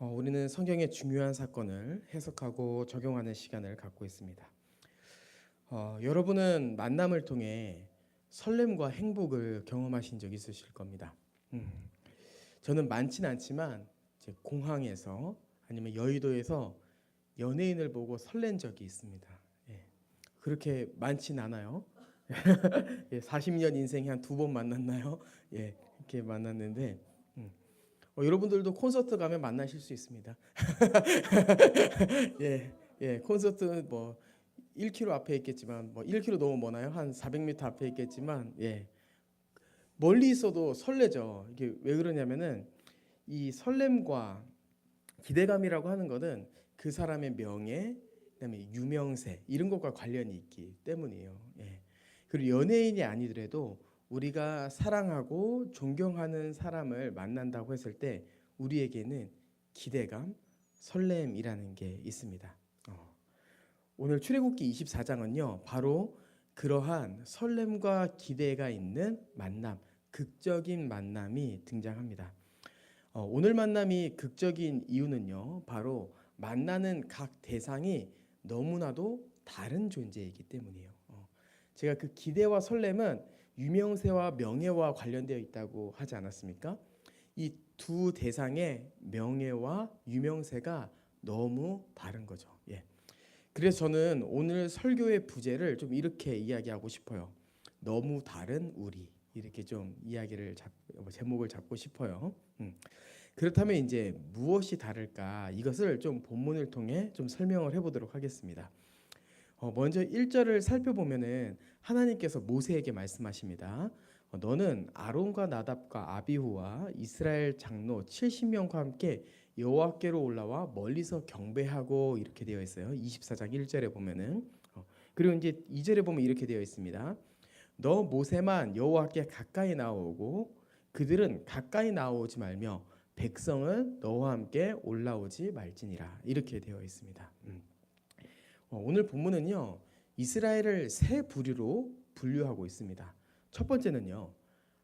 우리는 성경의 중요한 사건을 해석하고 적용하는 시간을 갖고 있습니다. 여러분은 만남을 통해 설렘과 행복을 경험하신 적 있으실 겁니다. 음, 저는 많진 않지만 이제 공항에서 아니면 여의도에서 연예인을 보고 설렌 적이 있습니다. 예, 그렇게 많진 않아요. 예, 40년 인생에 한 두 번 만났나요? 예, 이렇게 만났는데 여러분들도 콘서트 가면 만나실 수 있습니다. 예, 예, 콘서트 뭐 1km 앞에 있겠지만 뭐 1km 너무 머나요? 한 400m 앞에 있겠지만 예, 멀리 있어도 설레죠. 이게 왜 그러냐면은 이 설렘과 기대감이라고 하는 것은 그 사람의 명예, 그다음에 유명세 이런 것과 관련이 있기 때문이에요. 예. 그리고 연예인이 아니더라도 우리가 사랑하고 존경하는 사람을 만난다고 했을 때 우리에게는 기대감, 설렘이라는 게 있습니다. 오늘 출애굽기 24장은요. 바로 그러한 설렘과 기대가 있는 만남, 극적인 만남이 등장합니다. 오늘 만남이 극적인 이유는요. 바로 만나는 각 대상이 너무나도 다른 존재이기 때문이에요. 제가 그 기대와 설렘은 유명세와 명예와 관련되어 있다고 하지 않았습니까? 이 두 대상의 명예와 유명세가 너무 다른 거죠. 예. 그래서 저는 오늘 설교의 부제를 좀 이렇게 이야기하고 싶어요. 너무 다른 우리 이렇게 좀 제목을 잡고 싶어요. 그렇다면 이제 무엇이 다를까 이것을 좀 본문을 통해 좀 설명을 해보도록 하겠습니다. 먼저 1절을 살펴보면은 하나님께서 모세에게 말씀하십니다. 너는 아론과 나답과 아비후와 이스라엘 장로 70명과 함께 여호와께로 올라와 멀리서 경배하고 이렇게 되어 있어요. 24장 1절에 보면은 그리고 이제 2절에 보면 이렇게 되어 있습니다. 너 모세만 여호와께 가까이 나오고 그들은 가까이 나오지 말며 백성은 너와 함께 올라오지 말지니라 이렇게 되어 있습니다. 오늘 본문은요 이스라엘을 세 부류로 분류하고 있습니다. 첫 번째는요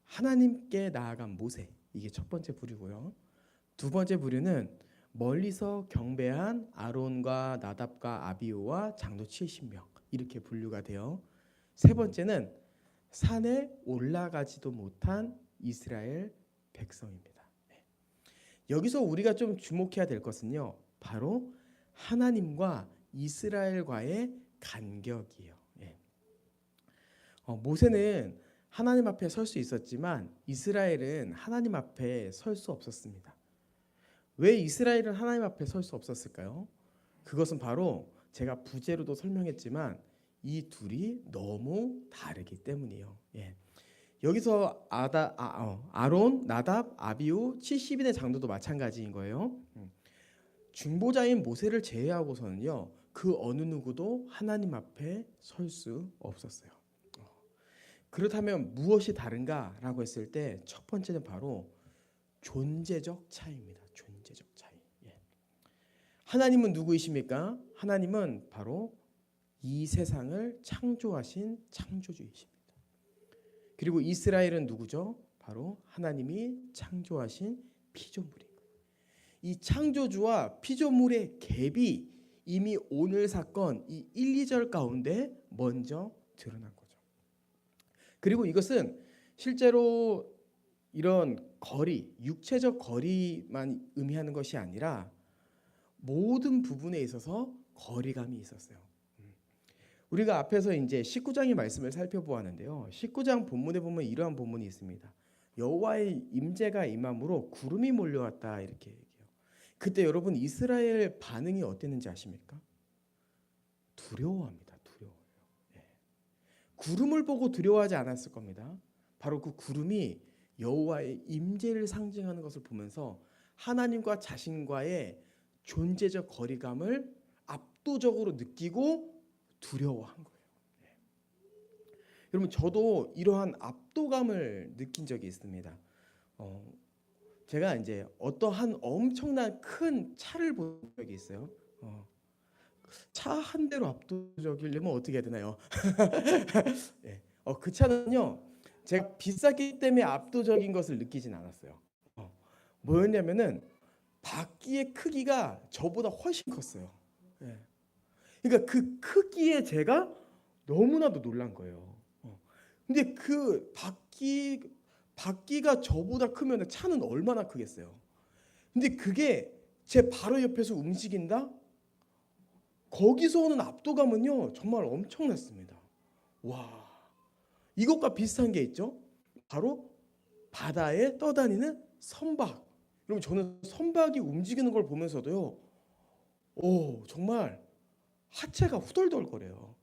하나님께 나아간 모세 이게 첫 번째 부류고요. 두 번째 부류는 멀리서 경배한 아론과 나답과 아비후와 장로 70명 이렇게 분류가 되어 세 번째는 산에 올라가지도 못한 이스라엘 백성입니다. 여기서 우리가 좀 주목해야 될 것은요 바로 하나님과 이스라엘과의 간격이에요. 예. 모세는 하나님 앞에 설 수 있었지만 이스라엘은 하나님 앞에 설 수 없었습니다. 왜 이스라엘은 하나님 앞에 설 수 없었을까요? 그것은 바로 제가 부제로도 설명했지만 이 둘이 너무 다르기 때문이에요. 예. 여기서 아론, 나답, 아비후 70인의 장로도 마찬가지인 거예요. 중보자인 모세를 제외하고서는요 그 어느 누구도 하나님 앞에 설 수 없었어요. 그렇다면 무엇이 다른가라고 했을 때 첫 번째는 바로 존재적 차이입니다. 존재적 차이. 예. 하나님은 누구이십니까? 하나님은 바로 이 세상을 창조하신 창조주이십니다. 그리고 이스라엘은 누구죠? 바로 하나님이 창조하신 피조물입니다. 이 창조주와 피조물의 갭이 이미 오늘 사건 이 1, 2절 가운데 먼저 드러난 거죠. 그리고 이것은 실제로 이런 거리, 육체적 거리만 의미하는 것이 아니라 모든 부분에 있어서 거리감이 있었어요. 우리가 앞에서 이제 19장의 말씀을 살펴보았는데요. 19장 본문에 보면 이러한 본문이 있습니다. 여호와의 임재가 임함으로 구름이 몰려왔다 이렇게 얘기해요. 그때 여러분 이스라엘 반응이 어땠는지 아십니까? 두려워합니다. 두려워요. 예. 구름을 보고 두려워하지 않았을 겁니다. 바로 그 구름이 여호와의 임재를 상징하는 것을 보면서 하나님과 자신과의 존재적 거리감을 압도적으로 느끼고 두려워한 거예요. 예. 여러분 저도 이러한 압도감을 느낀 적이 있습니다. 제가 이제 어떠한 엄청난 큰 차를 본 적이 있어요. 차 한 대로 압도적이려면 어떻게 해야 되나요? 예. 그 차는요. 제가 비쌌기 때문에 압도적인 것을 느끼진 않았어요. 뭐였냐면은 바퀴의 크기가 저보다 훨씬 컸어요. 예. 그러니까 그 크기에 제가 너무나도 놀란 거예요. 근데 그 바퀴가 저보다 크면 차는 얼마나 크겠어요. 근데 그게 제 바로 옆에서 움직인다? 거기서 오는 압도감은요 정말 엄청났습니다. 와, 이것과 비슷한 게 있죠. 바로 바다에 떠다니는 선박. 여러분 저는 선박이 움직이는 걸 보면서도요, 오 정말 하체가 후덜덜거려요.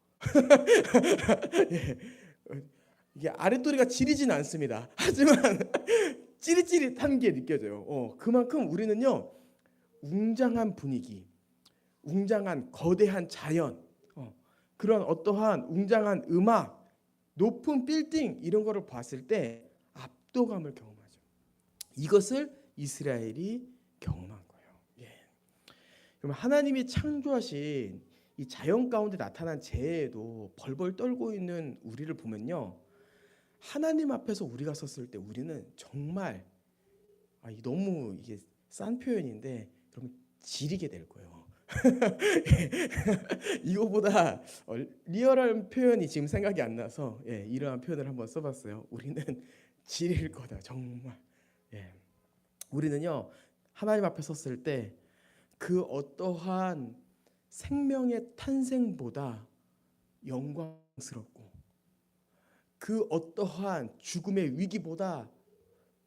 예, 이게 아랫도리가 지리진 않습니다. 하지만 찌릿찌릿한 게 느껴져요. 그만큼 우리는요 웅장한 분위기, 웅장한 거대한 자연, 그런 어떠한 웅장한 음악, 높은 빌딩 이런 거를 봤을 때 압도감을 경험하죠. 이것을 이스라엘이 경험한 거예요. 예. 그럼 하나님이 창조하신 이 자연 가운데 나타난 재해에도 벌벌 떨고 있는 우리를 보면요, 하나님 앞에서 우리가 섰을 때 우리는 정말 너무 이게 싼 표현인데 그러면 지리게 될 거예요. 이거보다 리얼한 표현이 지금 생각이 안 나서 이러한 표현을 한번 써봤어요. 우리는 지릴 거다 정말. 우리는요 하나님 앞에 섰을 때 그 어떠한 생명의 탄생보다 영광스럽고 그 어떠한 죽음의 위기보다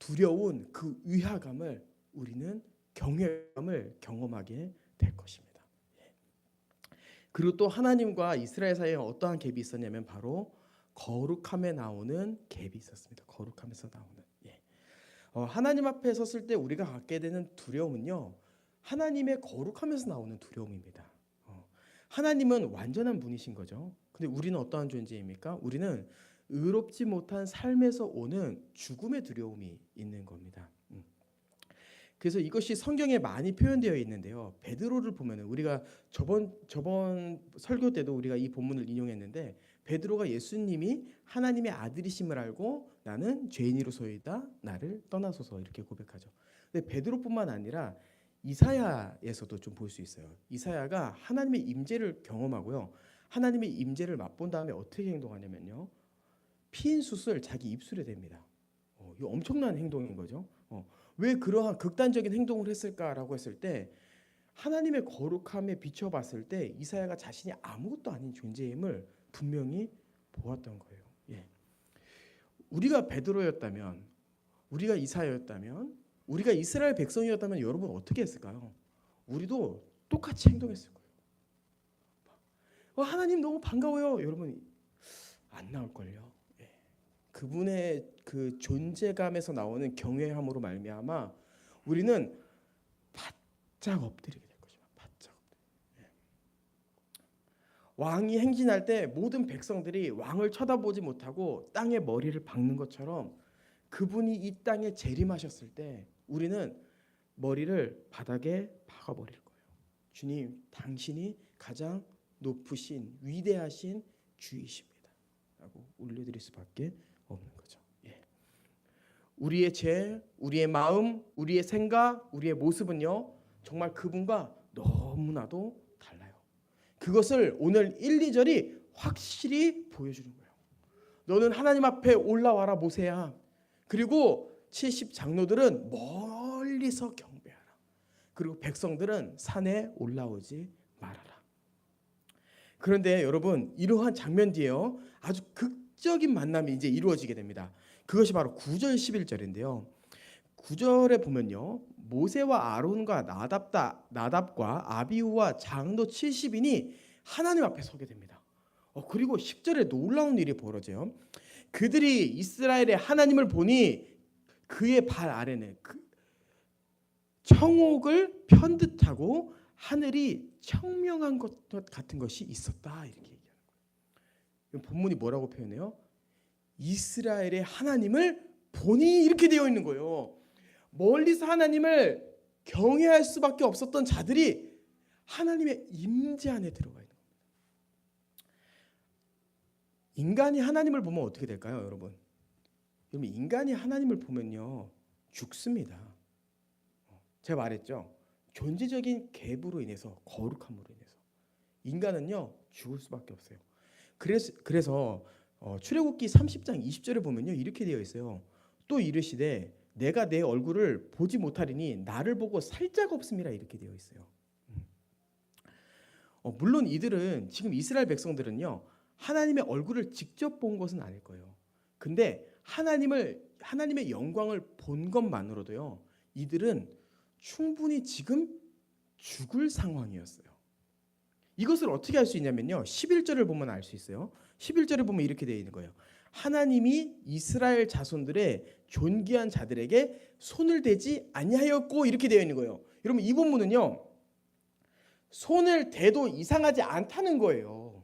두려운 그 위화감을 우리는 경외감을 경험하게 될 것입니다. 그리고 또 하나님과 이스라엘 사이에 어떠한 갭이 있었냐면 바로 거룩함에 나오는 갭이 있었습니다. 거룩함에서 나오는. 하나님 앞에 섰을 때 우리가 갖게 되는 두려움은요, 하나님의 거룩함에서 나오는 두려움입니다. 하나님은 완전한 분이신 거죠. 근데 우리는 어떠한 존재입니까? 우리는 의롭지 못한 삶에서 오는 죽음의 두려움이 있는 겁니다. 그래서 이것이 성경에 많이 표현되어 있는데요. 베드로를 보면 우리가 저번 설교 때도 우리가 이 본문을 인용했는데 베드로가 예수님이 하나님의 아들이심을 알고 나는 죄인으로서이다 나를 떠나소서 이렇게 고백하죠. 근데 베드로뿐만 아니라 이사야에서도 좀 볼 수 있어요. 이사야가 하나님의 임재를 경험하고요. 하나님의 임재를 맛본 다음에 어떻게 행동하냐면요. 피인숯을 자기 입술에 댑니다. 이거 엄청난 행동인 거죠. 왜 그러한 극단적인 행동을 했을까라고 했을 때 하나님의 거룩함에 비춰봤을 때 이사야가 자신이 아무것도 아닌 존재임을 분명히 보았던 거예요. 우리가 베드로였다면, 우리가 이사야였다면, 우리가 이스라엘 백성이었다면 여러분 어떻게 했을까요? 우리도 똑같이 행동했을 거예요. 하나님 너무 반가워요. 여러분 안 나올걸요. 그분의 그 존재감에서 나오는 경외함으로 말미암아 우리는 바짝 엎드리게 될 것입니다. 바짝 엎드리게. 왕이 행진할 때 모든 백성들이 왕을 쳐다보지 못하고 땅에 머리를 박는 것처럼 그분이 이 땅에 재림하셨을 때 우리는 머리를 바닥에 박아버릴 거예요. 주님, 당신이 가장 높으신 위대하신 주이십니다. 라고 올려드릴 수밖에 없는 거죠. 우리의 죄, 우리의 마음, 우리의 생각, 우리의 모습은요 정말 그분과 너무나도 달라요. 그것을 오늘 1, 2절이 확실히 보여주는 거예요. 너는 하나님 앞에 올라와라 모세야. 그리고 70 장로들은 멀리서 경배하라. 그리고 백성들은 산에 올라오지 말아라. 그런데 여러분 이러한 장면 뒤에요 아주 극적인 만남이 이제 이루어지게 됩니다. 그것이 바로 9절 11절인데요. 9절에 보면요. 모세와 아론과 나답과 아비후와 장로 70인이 하나님 앞에 서게 됩니다. 그리고 10절에 놀라운 일이 벌어져요. 그들이 이스라엘의 하나님을 보니 그의 발 아래는 청옥을 편듯하고 하늘이 청명한 것 같은 것이 있었다. 이렇게 얘기하는 거예요. 본문이 뭐라고 표현해요? 이스라엘의 하나님을 보니 이렇게 되어 있는 거예요. 멀리서 하나님을 경외할 수밖에 없었던 자들이 하나님의 임재 안에 들어가 있는 겁니다. 인간이 하나님을 보면 어떻게 될까요, 여러분? 여러분 인간이 하나님을 보면요 죽습니다. 제가 말했죠. 존재적인 갭으로 인해서, 거룩함으로 인해서 인간은요 죽을 수밖에 없어요. 그래서 출애굽기 30장 20절에 보면요 이렇게 되어 있어요. 또 이르시되 내가 내 얼굴을 보지 못하리니 나를 보고 살 자가 없음이라 이렇게 되어 있어요. 물론 이들은 지금 이스라엘 백성들은요 하나님의 얼굴을 직접 본 것은 아닐 거예요. 근데 하나님의 영광을 본 것만으로도요 이들은 충분히 지금 죽을 상황이었어요. 이것을 어떻게 알 수 있냐면요 11절을 보면 알 수 있어요. 11절에 보면 이렇게 되어 있는 거예요. 하나님이 이스라엘 자손들의 존귀한 자들에게 손을 대지 아니하였고 이렇게 되어 있는 거예요. 여러분 이 본문은요 손을 대도 이상하지 않다는 거예요.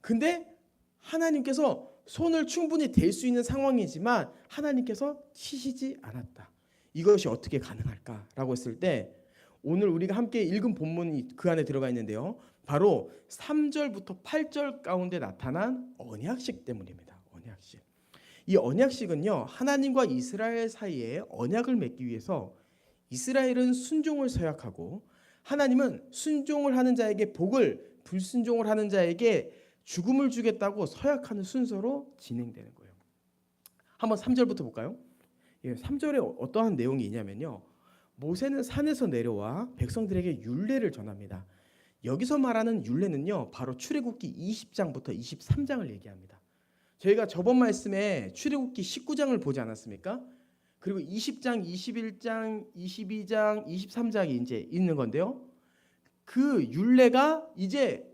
근데 하나님께서 손을 충분히 댈 수 있는 상황이지만 하나님께서 치시지 않았다. 이것이 어떻게 가능할까라고 했을 때 오늘 우리가 함께 읽은 본문이 그 안에 들어가 있는데요. 바로 3절부터 8절 가운데 나타난 언약식 때문입니다. 언약식. 이 언약식은요. 하나님과 이스라엘 사이에 언약을 맺기 위해서 이스라엘은 순종을 서약하고 하나님은 순종을 하는 자에게 복을, 불순종을 하는 자에게 죽음을 주겠다고 서약하는 순서로 진행되는 거예요. 한번 3절부터 볼까요? 3절에 어떠한 내용이 있냐면요. 모세는 산에서 내려와 백성들에게 율례를 전합니다. 여기서 말하는 율례는요. 바로 출애굽기 20장부터 23장을 얘기합니다. 저희가 저번 말씀에 출애굽기 19장을 보지 않았습니까? 그리고 20장, 21장, 22장, 23장이 이제 있는 건데요. 그 율례가 이제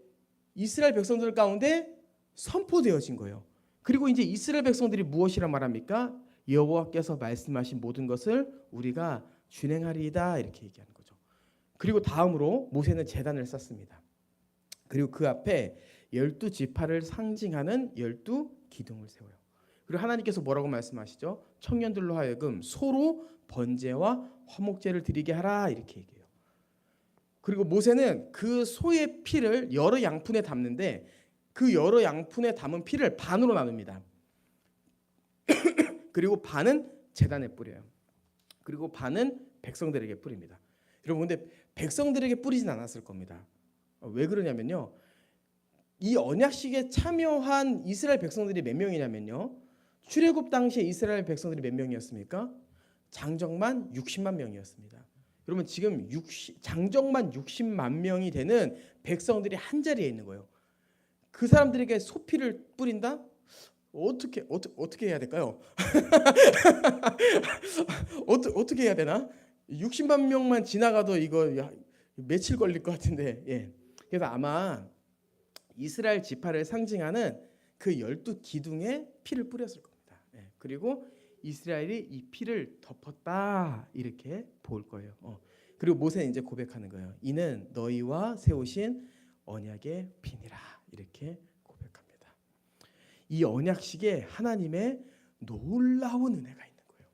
이스라엘 백성들 가운데 선포되어진 거예요. 그리고 이제 이스라엘 백성들이 무엇이라 말합니까? 여호와께서 말씀하신 모든 것을 우리가 준행하리이다 이렇게 얘기하는 거죠. 그리고 다음으로 모세는 제단을 쌓습니다. 그리고 그 앞에 12지파를 상징하는 12기둥을 세워요. 그리고 하나님께서 뭐라고 말씀하시죠? 청년들로 하여금 소로 번제와 화목제를 드리게 하라 이렇게 얘기해요. 그리고 모세는 그 소의 피를 여러 양푼에 담는데 그 여러 양푼에 담은 피를 반으로 나눕니다. 그리고 반은 제단에 뿌려요. 그리고 반은 백성들에게 뿌립니다. 여러분 근데 백성들에게 뿌리진 않았을 겁니다. 왜 그러냐면요. 이 언약식에 참여한 이스라엘 백성들이 몇 명이냐면요. 출애굽 당시에 이스라엘 백성들이 몇 명이었습니까? 장정만 60만 명이었습니다. 여러분 지금 장정만 60만 명이 되는 백성들이 한 자리에 있는 거예요. 그 사람들에게 소피를 뿌린다? 어떻게 해야 될까요? 어떻게 해야 되나? 60만 명만 지나가도 이거 며칠 걸릴 것 같은데. 예. 그래서 아마 이스라엘 지파를 상징하는 그 12기둥에 피를 뿌렸을 겁니다. 예. 그리고 이스라엘이 이 피를 덮었다 이렇게 볼 거예요. 그리고 모세는 이제 고백하는 거예요. 이는 너희와 세우신 언약의 피니라 이렇게 고백합니다. 이 언약식에 하나님의 놀라운 은혜가 있는 거예요.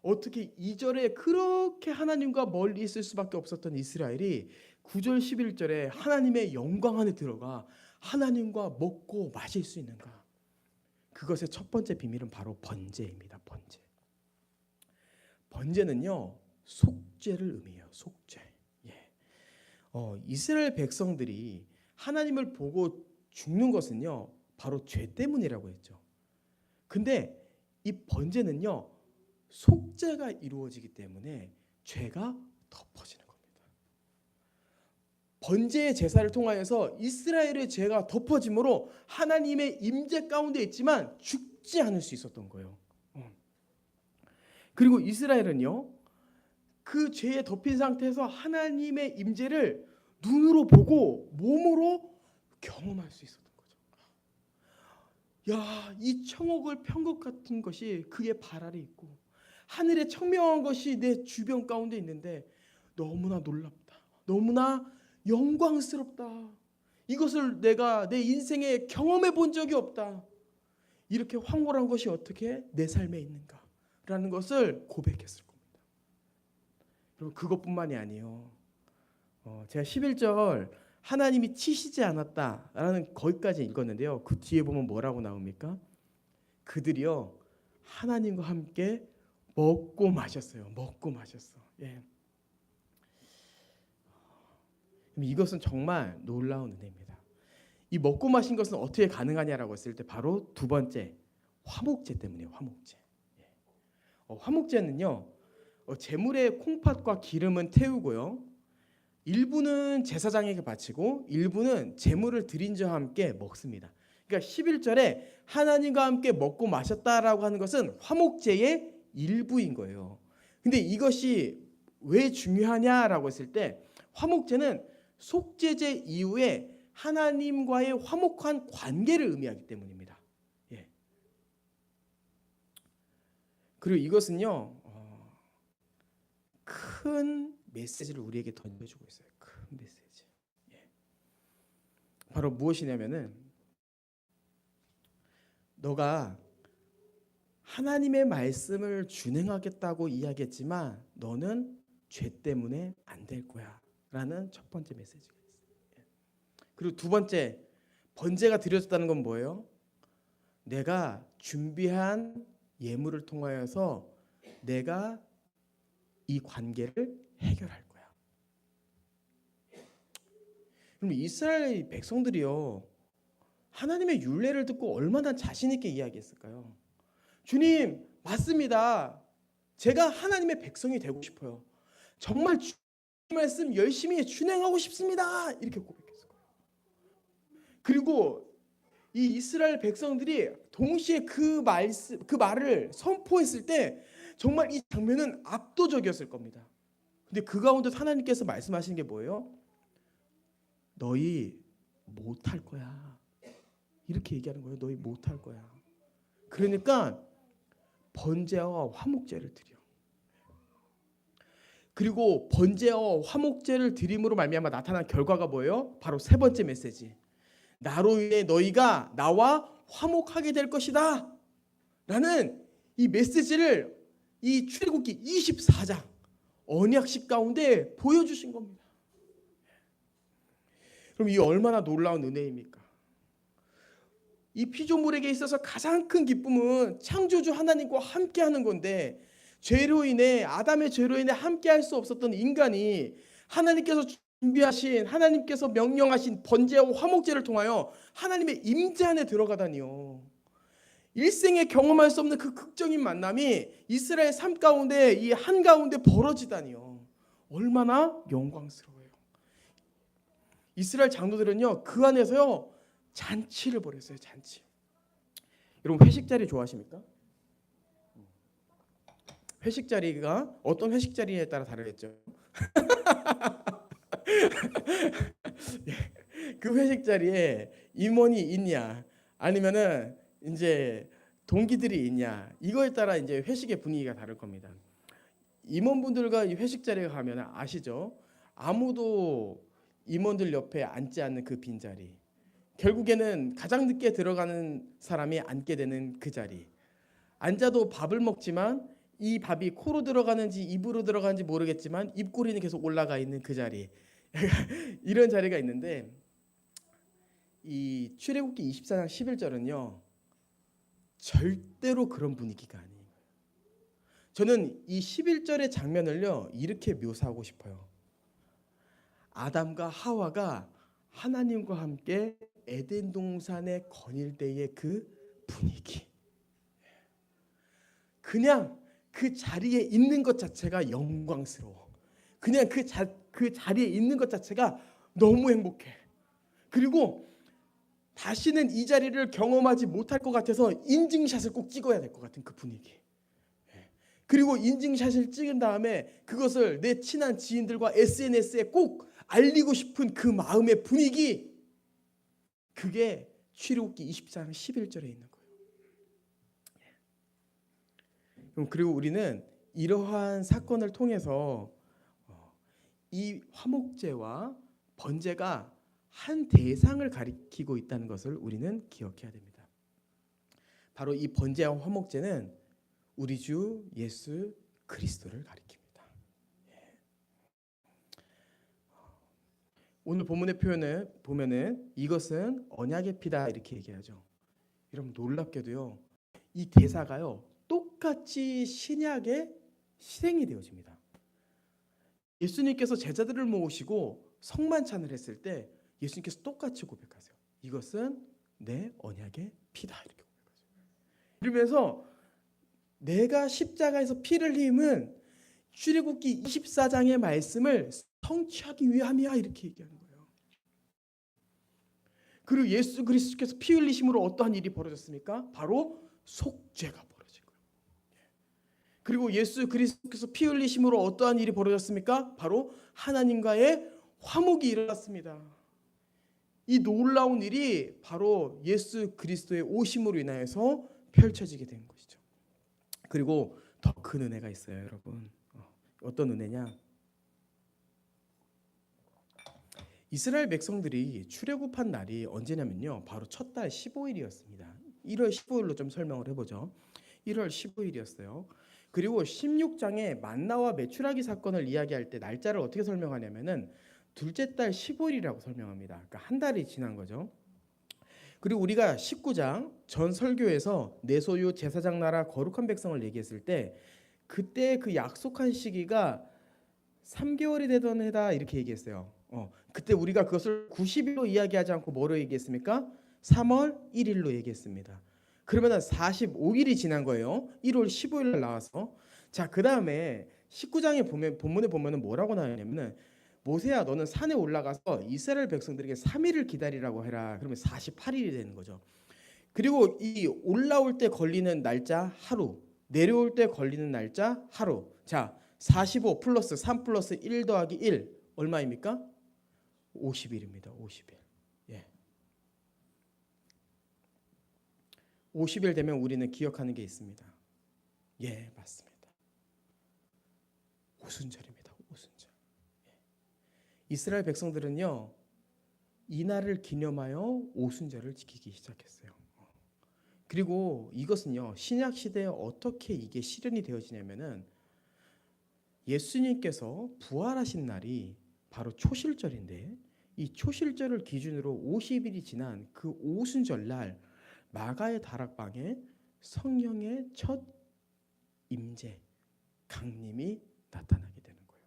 어떻게 2절에 그렇게 하나님과 멀리 있을 수밖에 없었던 이스라엘이 9절 11절에 하나님의 영광 안에 들어가 하나님과 먹고 마실 수 있는가? 그것의 첫 번째 비밀은 바로 번제입니다. 번제. 번제는요 속죄를 의미해요. 속죄. 예. 이스라엘 백성들이 하나님을 보고 죽는 것은요 바로 죄 때문이라고 했죠. 근데 이 번제는요 속죄가 이루어지기 때문에 죄가 덮어지는 겁니다. 번제의 제사를 통하여서 이스라엘의 죄가 덮어짐으로 하나님의 임재 가운데 있지만 죽지 않을 수 있었던 거예요. 그리고 이스라엘은요 그 죄에 덮인 상태에서 하나님의 임재를 눈으로 보고 몸으로 경험할 수 있었던 거죠. 야, 이 청옥을 편 것 같은 것이 그의 발 아래 있고 하늘의 청명한 것이 내 주변 가운데 있는데 너무나 놀랍다. 너무나 영광스럽다. 이것을 내가 내 인생에 경험해 본 적이 없다. 이렇게 황홀한 것이 어떻게 내 삶에 있는가라는 것을 고백했을 겁니다. 그리고 그것뿐만이 아니에요. 제가 11절 하나님이 치시지 않았다라는 거기까지 읽었는데요. 그 뒤에 보면 뭐라고 나옵니까? 그들이요 하나님과 함께 먹고 마셨어요. 먹고 마셨어. 예. 이것은 정말 놀라운 은혜입니다. 이 먹고 마신 것은 어떻게 가능하냐라고 했을 때 바로 두 번째 화목제 때문이에요. 화목제. 예. 화목제는요. 제물의 콩팥과 기름은 태우고요. 일부는 제사장에게 바치고 일부는 제물을 드린 자와 함께 먹습니다. 그러니까 11절에 하나님과 함께 먹고 마셨다라고 하는 것은 화목제의 일부인 거예요. 근데 이것이 왜 중요하냐라고 했을 때 화목제는 속죄제 이후에 하나님과의 화목한 관계를 의미하기 때문입니다. 예. 그리고 이것은요 큰 메시지를 우리에게 던져주고 있어요. 큰 메시지. 예. 바로 무엇이냐면은 너가 하나님의 말씀을 준행하겠다고 이야기했지만 너는 죄 때문에 안 될 거야 라는 첫 번째 메시지가 있어요. 그리고 두 번째 번제가 드려졌다는 건 뭐예요? 내가 준비한 예물을 통하여서 내가 이 관계를 해결할 거야. 그럼 이스라엘 백성들이요 하나님의 율례를 듣고 얼마나 자신 있게 이야기했을까요? 주님 맞습니다. 제가 하나님의 백성이 되고 싶어요. 정말 주님 말씀 열심히 준행하고 싶습니다. 이렇게 고백했을 거예요. 그리고 이 이스라엘 백성들이 동시에 그 말을 선포했을 때 정말 이 장면은 압도적이었을 겁니다. 근데 그 가운데 하나님께서 말씀하시는 게 뭐예요? 너희 못할 거야. 이렇게 얘기하는 거예요. 너희 못할 거야. 그러니까 번제와 화목제를 드려. 그리고 번제와 화목제를 드림으로 말미암아 나타난 결과가 뭐예요? 바로 세 번째 메시지. 나로 인해 너희가 나와 화목하게 될 것이다. 라는 이 메시지를 이 출애굽기 24장 언약식 가운데 보여주신 겁니다. 그럼 이 얼마나 놀라운 은혜입니까? 이 피조물에게 있어서 가장 큰 기쁨은 창조주 하나님과 함께하는 건데 죄로 인해 아담의 죄로 인해 함께할 수 없었던 인간이 하나님께서 준비하신 하나님께서 명령하신 번제와 화목제를 통하여 하나님의 임재 안에 들어가다니요. 일생에 경험할 수 없는 그 극적인 만남이 이스라엘 삶 가운데 이 한가운데 벌어지다니요. 얼마나 영광스러워요. 이스라엘 장로들은요 그 안에서요 잔치를 벌였어요. 잔치. 여러분 회식 자리 좋아하십니까? 회식 자리가 어떤 회식 자리에 따라 다르겠죠. 그 회식 자리에 임원이 있냐 아니면은 이제 동기들이 있냐 이거에 따라 이제 회식의 분위기가 다를 겁니다. 임원분들과 이 회식 자리에 가면 아시죠? 아무도 임원들 옆에 앉지 않는 그 빈자리. 결국에는 가장 늦게 들어가는 사람이 앉게 되는 그 자리. 앉아도 밥을 먹지만 이 밥이 코로 들어가는지 입으로 들어가는지 모르겠지만 입꼬리는 계속 올라가 있는 그 자리. 이런 자리가 있는데 이 출애굽기 24장 11절은요. 절대로 그런 분위기가 아니에요. 저는 이 11절의 장면을요. 이렇게 묘사하고 싶어요. 아담과 하와가 하나님과 함께 에덴 동산에 거닐 때의 그 분위기. 그냥 그 자리에 있는 것 자체가 영광스러워. 그냥 그 자리에 있는 것 자체가 너무 행복해. 그리고 다시는 이 자리를 경험하지 못할 것 같아서 인증샷을 꼭 찍어야 될 것 같은 그 분위기. 그리고 인증샷을 찍은 다음에 그것을 내 친한 지인들과 SNS에 꼭 알리고 싶은 그 마음의 분위기. 그게 출애굽기 24장 11절에 있는 거예요. 그리고 우리는 이러한 사건을 통해서 이 화목제와 번제가 한 대상을 가리키고 있다는 것을 우리는 기억해야 됩니다. 바로 이 번제와 화목제는 우리 주 예수 그리스도를 가리킵니다. 오늘 본문의 표현을 보면은 이것은 언약의 피다 이렇게 얘기하죠. 여러분 놀랍게도요. 이 대사가요. 똑같이 신약의 실행이 되어집니다. 예수님께서 제자들을 모으시고 성만찬을 했을 때 예수님께서 똑같이 고백하세요. 이것은 내 언약의 피다, 이렇게 고백하세요. 이러면서 내가 십자가에서 피를 흘림은 출애굽기 24장의 말씀을 성취하기 위함이야, 이렇게 얘기하는 거예요. 그리고 예수 그리스도께서 피 흘리심으로 어떠한 일이 벌어졌습니까? 바로 속죄가 벌어진 거예요. 그리고 예수 그리스도께서 피 흘리심으로 어떠한 일이 벌어졌습니까? 바로 하나님과의 화목이 일어났습니다. 이 놀라운 일이 바로 예수 그리스도의 오심으로 인하여서 펼쳐지게 된 것이죠. 그리고 더 큰 은혜가 있어요, 여러분. 어떤 은혜냐? 이스라엘 백성들이 출애굽한 날이 언제냐면요, 바로 첫 달 15일이었습니다. 1월 15일로 좀 설명을 해보죠. 1월 15일이었어요. 그리고 16장에 만나와 메추라기 사건을 이야기할 때 날짜를 어떻게 설명하냐면은 둘째 달 15일이라고 설명합니다. 그러니까 한 달이 지난 거죠. 그리고 우리가 19장 전 설교에서 내 소유 제사장 나라 거룩한 백성을 얘기했을 때 그때 그 약속한 시기가 3개월이 되던 해다, 이렇게 얘기했어요. 그때 우리가 그것을 90일로 이야기하지 않고 뭐로 얘기했습니까? 3월 1일로 얘기했습니다. 그러면 45일이 지난 거예요. 1월 15일 날 나와서. 자, 그 다음에 19장에 보면, 본문에 보면은 뭐라고 나오냐면은 모세야, 너는 산에 올라가서 이스라엘 백성들에게 3일을 기다리라고 해라. 그러면 48일이 되는 거죠. 그리고 이 올라올 때 걸리는 날짜 하루, 내려올 때 걸리는 날짜 하루. 자, 45 플러스 3 플러스 1 더하기 1 얼마입니까? 50일입니다. 50일. 예. 50일 되면 우리는 기억하는 게 있습니다. 예, 맞습니다. 오순절입니다. 오순절. 예. 이스라엘 백성들은요, 이날을 기념하여 오순절을 지키기 시작했어요. 그리고 이것은요, 신약 시대에 어떻게 이게 실현이 되어지냐면은 예수님께서 부활하신 날이 바로 초실절인데, 이 초실절을 기준으로 50일이 지난 그 오순절 날 마가의 다락방에 성령의 첫 임재, 강림이 나타나게 되는 거예요.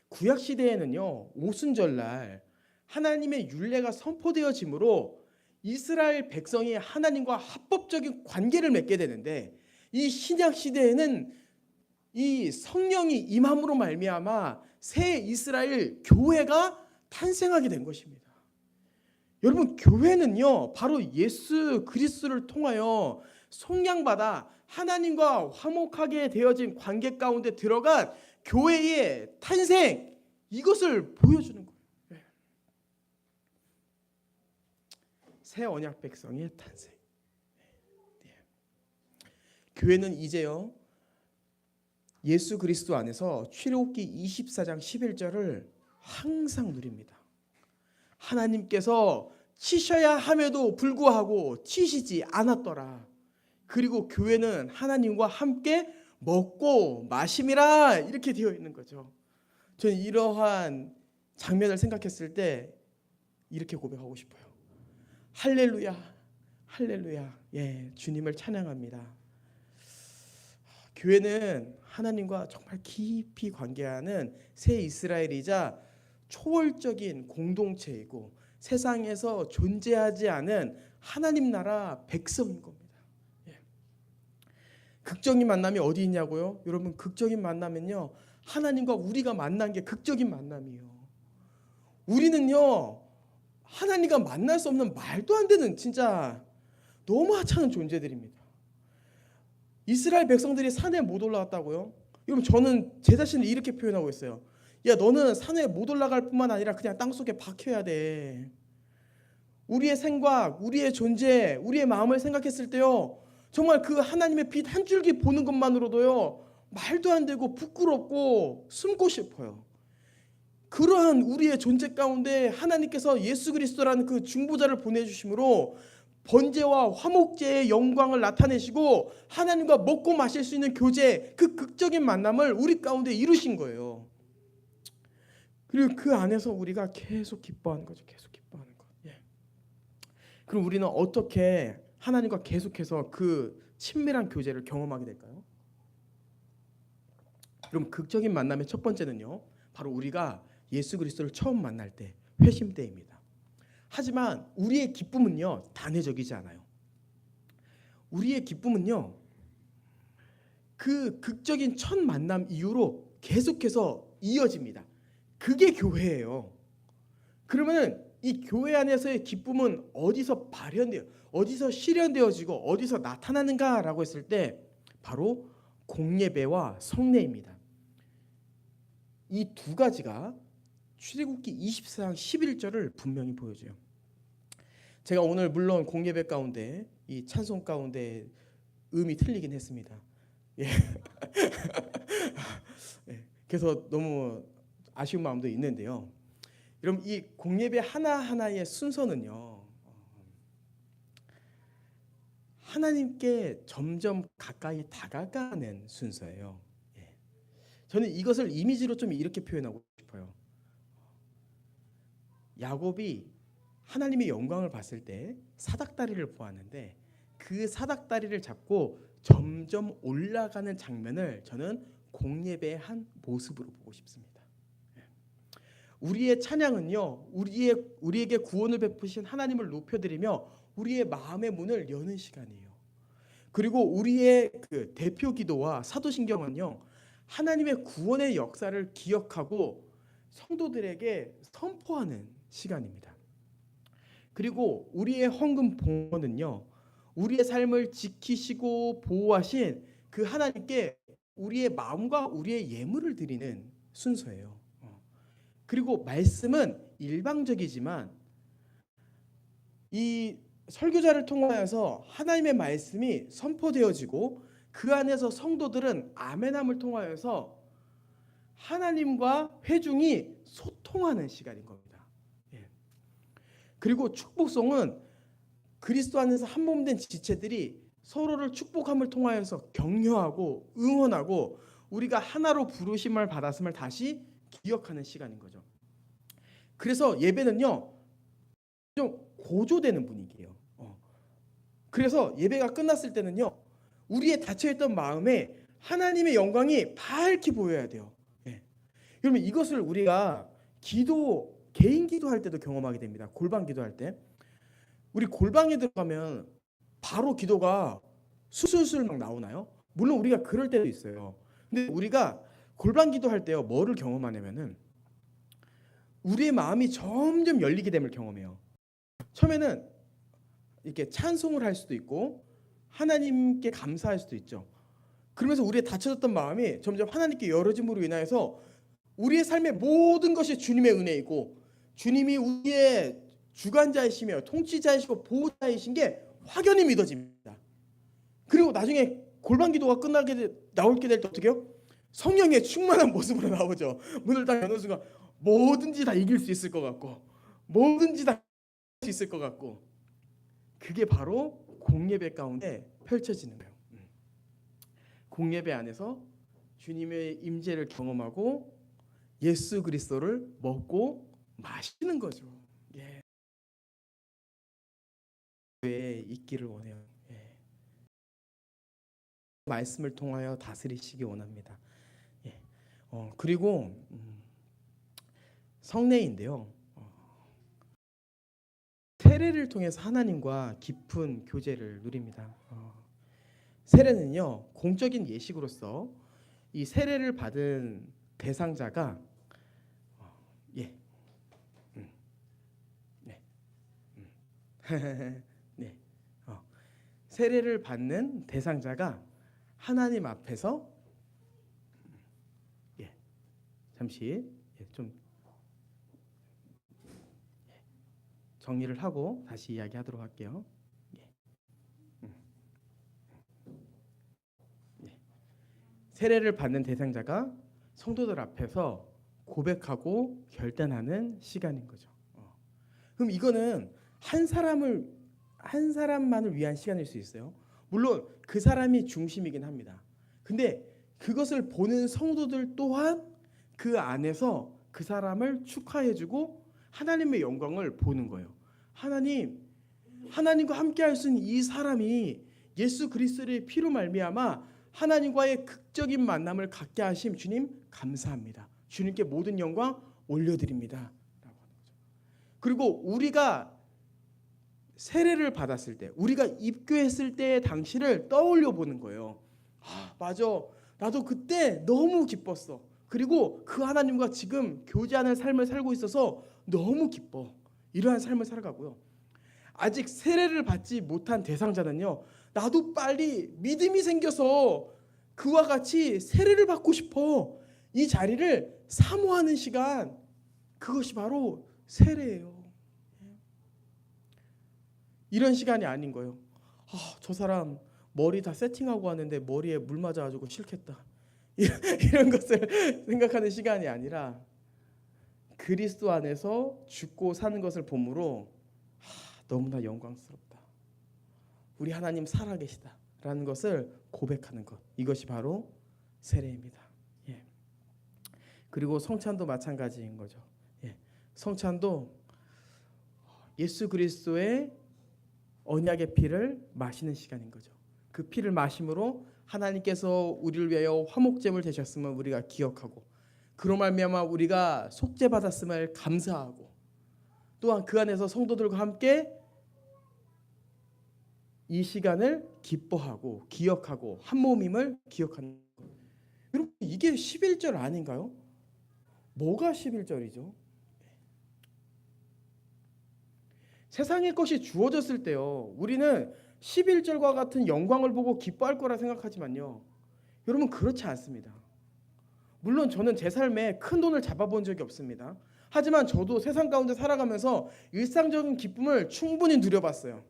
구약 시대에는요, 오순절 날 하나님의 율례가 선포되어지므로 이스라엘 백성이 하나님과 합법적인 관계를 맺게 되는데, 이 신약 시대에는 이 성령이 임함으로 말미암아 새 이스라엘 교회가 탄생하게 된 것입니다. 여러분, 교회는요, 바로 예수 그리스도를 통하여 속량받아 하나님과 화목하게 되어진 관계 가운데 들어간 교회의 탄생, 이것을 보여주는 거예요. 새 언약 백성의 탄생. 교회는 이제요, 예수 그리스도 안에서 출애굽기 24장 11절을 항상 누립니다. 하나님께서 치셔야 함에도 불구하고 치시지 않았더라. 그리고 교회는 하나님과 함께 먹고 마심이라, 이렇게 되어 있는 거죠. 저는 이러한 장면을 생각했을 때 이렇게 고백하고 싶어요. 할렐루야, 할렐루야. 예, 주님을 찬양합니다. 교회는 하나님과 정말 깊이 관계하는 새 이스라엘이자 초월적인 공동체이고 세상에서 존재하지 않은 하나님 나라 백성인 겁니다. 예. 극적인 만남이 어디 있냐고요? 여러분, 극적인 만남은요, 하나님과 우리가 만난 게 극적인 만남이에요. 우리는요, 하나님과 만날 수 없는 말도 안 되는 진짜 너무 하찮은 존재들입니다. 이스라엘 백성들이 산에 못 올라갔다고요? 여러분, 저는 제 자신을 이렇게 표현하고 있어요. 야, 너는 산에 못 올라갈 뿐만 아니라 그냥 땅속에 박혀야 돼. 우리의 생각, 우리의 존재, 우리의 마음을 생각했을 때요, 정말 그 하나님의 빛 한 줄기 보는 것만으로도요, 말도 안 되고 부끄럽고 숨고 싶어요. 그러한 우리의 존재 가운데 하나님께서 예수 그리스도라는 그 중보자를 보내주심으로 번제와 화목제의 영광을 나타내시고 하나님과 먹고 마실 수 있는 교제, 그 극적인 만남을 우리 가운데 이루신 거예요. 그리고 그 안에서 우리가 계속 기뻐하는 거죠. 계속 기뻐하는 것. 예. 그럼 우리는 어떻게 하나님과 계속해서 그 친밀한 교제를 경험하게 될까요? 그럼 극적인 만남의 첫 번째는요, 바로 우리가 예수 그리스도를 처음 만날 때, 회심 때입니다. 하지만 우리의 기쁨은요, 단회적이지 않아요. 우리의 기쁨은요, 그 극적인 첫 만남 이후로 계속해서 이어집니다. 그게 교회예요. 그러면 이 교회 안에서의 기쁨은 어디서 발현돼요? 어디서 실현되어지고 어디서 나타나는가라고 했을 때 바로 공예배와 성례입니다. 이 두 가지가 출애굽기 24장 11절을 분명히 보여줘요. 제가 오늘 물론 공예배 가운데 이 찬송 가운데 음이 틀리긴 했습니다. 예. 예. 그래서 너무 아쉬운 마음도 있는데요. 여러분, 이 공예배 하나하나의 순서는요, 하나님께 점점 가까이 다가가는 순서예요. 예. 저는 이것을 이미지로 좀 이렇게 표현하고 싶어요. 야곱이 하나님의 영광을 봤을 때 사닥다리를 보았는데 그 사닥다리를 잡고 점점 올라가는 장면을 저는 공예배의 한 모습으로 보고 싶습니다. 우리의 찬양은요, 우리에게 구원을 베푸신 하나님을 높여드리며 우리의 마음의 문을 여는 시간이에요. 그리고 우리의 그 대표 기도와 사도신경은요, 하나님의 구원의 역사를 기억하고 성도들에게 선포하는 시간입니다. 그리고 우리의 헌금 봉헌은요, 우리의 삶을 지키시고 보호하신 그 하나님께 우리의 마음과 우리의 예물을 드리는 순서예요. 그리고 말씀은 일방적이지만 이 설교자를 통하여서 하나님의 말씀이 선포되어지고 그 안에서 성도들은 아멘함을 통하여서 하나님과 회중이 소통하는 시간인 겁니다. 예. 그리고 축복송은 그리스도 안에서 한 몸 된 지체들이 서로를 축복함을 통하여서 격려하고 응원하고 우리가 하나로 부르심을 받았음을 다시 기억하는 시간인 거죠. 그래서 예배는요, 좀 고조되는 분위기예요. 그래서 예배가 끝났을 때는요, 우리의 닫혀있던 마음에 하나님의 영광이 밝게 보여야 돼요. 예. 그러면 이것을 우리가 개인 기도할 때도 경험하게 됩니다. 골방 기도할 때 우리 골방에 들어가면 바로 기도가 술술 막 나오나요? 물론 우리가 그럴 때도 있어요. 근데 우리가 골방 기도할 때요, 뭐를 경험하냐면은 우리의 마음이 점점 열리게 됨을 경험해요. 처음에는 이렇게 찬송을 할 수도 있고 하나님께 감사할 수도 있죠. 그러면서 우리의 닫혀졌던 마음이 점점 하나님께 열어짐으로 인하여서 우리의 삶의 모든 것이 주님의 은혜이고 주님이 우리의 주관자이시며 통치자이시고 보호자이신 게 확연히 믿어집니다. 그리고 나중에 골방 기도가 나오게 될 때 어떻게 해요? 성령의 충만한 모습으로 나오죠. 문을 딱 여는 순간 뭐든지 다 이길 수 있을 것 같고 뭐든지 다 할 수 있을 것 같고, 그게 바로 공예배 가운데 펼쳐지는 거예요. 공예배 안에서 주님의 임재를 경험하고 예수 그리스도를 먹고 마시는 거죠. 예. 왜 있기를 원해요. 예. 말씀을 통하여 다스리시기 원합니다. 예. 그리고 성례인데요. 세례를 통해서 하나님과 깊은 교제를 누립니다. 세례는요, 공적인 예식으로서 이 세례를 받은 대상자가 네. 네. 세례를 받는 대상자가 하나님 앞에서 잠시 좀 정리를 하고 다시 이야기하도록 할게요. 세례를 받는 대상자가 성도들 앞에서 고백하고 결단하는 시간인 거죠. 그럼 이거는 한 사람만을 위한 시간일 수 있어요. 물론 그 사람이 중심이긴 합니다. 근데 그것을 보는 성도들 또한 그 안에서 그 사람을 축하해주고 하나님의 영광을 보는 거예요. 하나님과 함께 할 수 있는 이 사람이 예수 그리스도의 피로 말미암아 하나님과의 극적인 만남을 갖게 하심 주님 감사합니다. 주님께 모든 영광 올려드립니다. 그리고 우리가 세례를 받았을 때, 우리가 입교했을 때의 당시를 떠올려 보는 거예요. 아, 맞아. 나도 그때 너무 기뻤어. 그리고 그 하나님과 지금 교제하는 삶을 살고 있어서 너무 기뻐. 이러한 삶을 살아가고요. 아직 세례를 받지 못한 대상자는요, 나도 빨리 믿음이 생겨서 그와 같이 세례를 받고 싶어. 이 자리를 사모하는 시간, 그것이 바로 세례예요. 이런 시간이 아닌 거예요. 아, 저 사람 머리 다 세팅하고 왔는데 머리에 물 맞아가지고 싫겠다. 이런 것을 생각하는 시간이 아니라 그리스도 안에서 죽고 사는 것을 보므로 너무나 영광스럽다. 우리 하나님 살아계시다라는 것을 고백하는 것. 이것이 바로 세례입니다. 예. 그리고 성찬도 마찬가지인 거죠. 예. 성찬도 예수 그리스도의 언약의 피를 마시는 시간인 거죠. 그 피를 마심으로 하나님께서 우리를 위하여 화목제물 되셨음을 우리가 기억하고, 그로 말미암아 우리가 속죄 받았음을 감사하고, 또한 그 안에서 성도들과 함께 이 시간을 기뻐하고 기억하고 한 몸임을 기억하는 것. 여러분, 이게 11절 아닌가요? 뭐가 11절이죠? 세상의 것이 주어졌을 때요, 우리는 11절과 같은 영광을 보고 기뻐할 거라 생각하지만요, 여러분 그렇지 않습니다. 물론 저는 제 삶에 큰 돈을 잡아본 적이 없습니다. 하지만 저도 세상 가운데 살아가면서 일상적인 기쁨을 충분히 누려봤어요.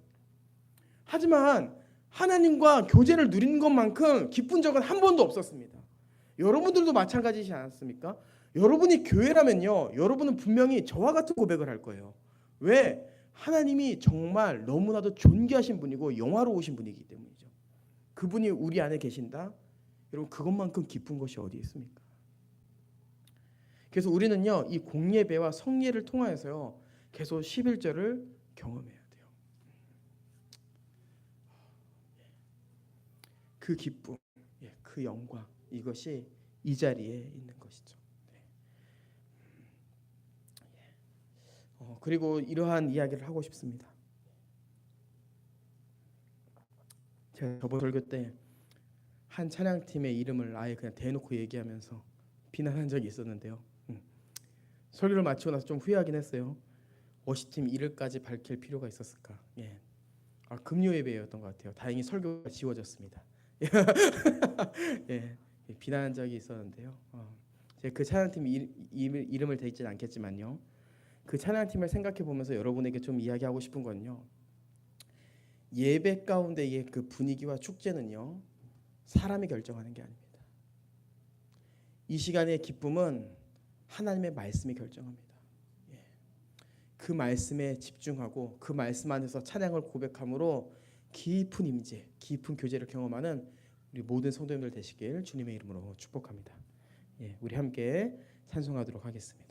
하지만 하나님과 교제를 누리는 것만큼 기쁜 적은 한 번도 없었습니다. 여러분들도 마찬가지지 않았습니까? 여러분이 교회라면요, 여러분은 분명히 저와 같은 고백을 할 거예요. 왜? 하나님이 정말 너무나도 존귀하신 분이고 영화로우신 분이기 때문이죠. 그분이 우리 안에 계신다? 여러분, 그것만큼 기쁜 것이 어디 있습니까? 그래서 우리는요, 이 공예배와 성례를 통하여서요, 계속 11절을 경험해야 돼요. 그 기쁨, 그 영광, 이것이 이 자리에 있는 것이죠. 그리고 이러한 이야기를 하고 싶습니다. 제가 저번 설교 때 한 찬양팀의 이름을 아예 그냥 대놓고 얘기하면서 비난한 적이 있었는데요. 설교를 마치고 나서 좀 후회하긴 했어요. 워시팀 이름까지 밝힐 필요가 있었을까? 예. 금요 예배였던 것 같아요. 다행히 설교가 지워졌습니다. 예, 비난한 적이 있었는데요. 제가 그 찬양팀 이름을 대지는 않겠지만요, 그 찬양팀을 생각해 보면서 여러분에게 좀 이야기하고 싶은 건요, 예배 가운데의 그 분위기와 축제는요, 사람이 결정하는 게 아닙니다. 이 시간의 기쁨은 하나님의 말씀이 결정합니다. 그 말씀에 집중하고 그 말씀 안에서 찬양을 고백함으로 깊은 임재, 깊은 교제를 경험하는 우리 모든 성도님들 되시길 주님의 이름으로 축복합니다. 우리 함께 찬송하도록 하겠습니다.